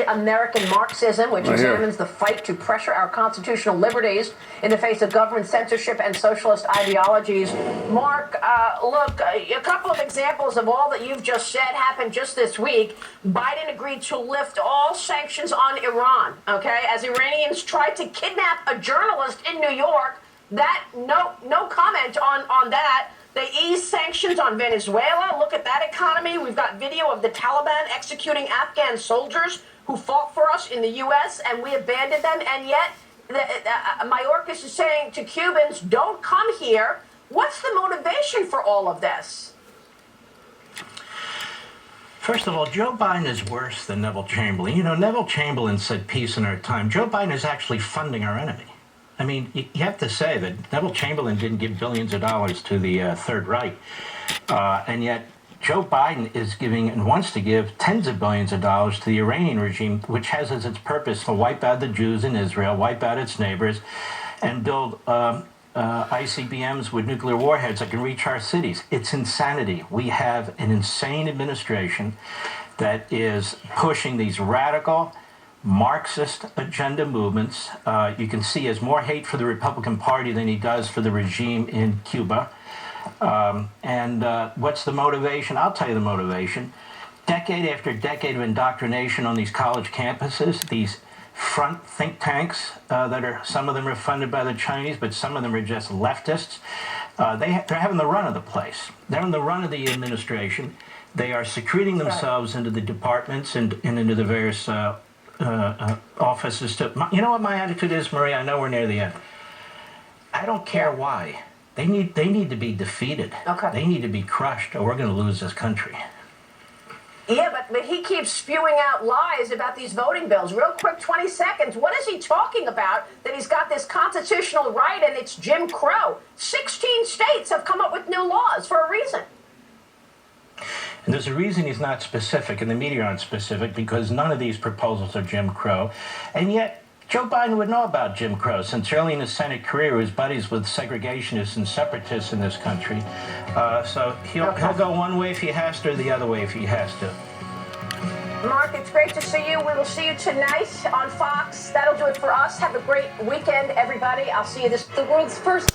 American Marxism, which examines the fight to pressure our constitutional liberties in the face of government censorship and socialist ideologies. Mark, look, a couple of examples of all that you've just said happened just this week. Biden agreed to lift all sanctions on Iran, okay, as Iranians tried to kidnap a journalist in New York. That, no comment on that. They eased sanctions on Venezuela. Look at that economy. We've got video of the Taliban executing Afghan soldiers who fought for us in the U.S., and we abandoned them. And yet, Mayorkas is saying to Cubans, don't come here. What's the motivation for all of this? First of all, Joe Biden is worse than Neville Chamberlain. You know, Neville Chamberlain said peace in our time. Joe Biden is actually funding our enemy. I mean, you have to say that Neville Chamberlain didn't give billions of dollars to the Third Reich, and yet Joe Biden is giving and wants to give tens of billions of dollars to the Iranian regime, which has as its purpose to wipe out the Jews in Israel, wipe out its neighbors, and build ICBMs with nuclear warheads that can reach our cities. It's insanity. We have an insane administration that is pushing these radical Marxist agenda movements. You can see he has more hate for the Republican Party than he does for the regime in Cuba. What's the motivation? I'll tell you the motivation. Decade after decade of indoctrination on these college campuses, these front think tanks some of them are funded by the Chinese, but some of them are just leftists. They're having the run of the place. They're on the run of the administration. They are secreting themselves into the departments and into the various offices. You know what my attitude is, Marie? I know we're near the end. I don't care why. They need to be defeated. Okay. They need to be crushed, or we're going to lose this country. Yeah, but he keeps spewing out lies about these voting bills. Real quick, 20 seconds. What is he talking about that he's got this constitutional right and it's Jim Crow? 16 states have come up with new laws for a reason. And there's a reason he's not specific, and the media aren't specific, because none of these proposals are Jim Crow. And yet, Joe Biden would know about Jim Crow, since early in his Senate career, he was buddies with segregationists and separatists in this country. So he'll go one way if he has to, or the other way if he has to. Mark, it's great to see you. We will see you tonight on Fox. That'll do it for us. Have a great weekend, everybody. I'll see you the world's first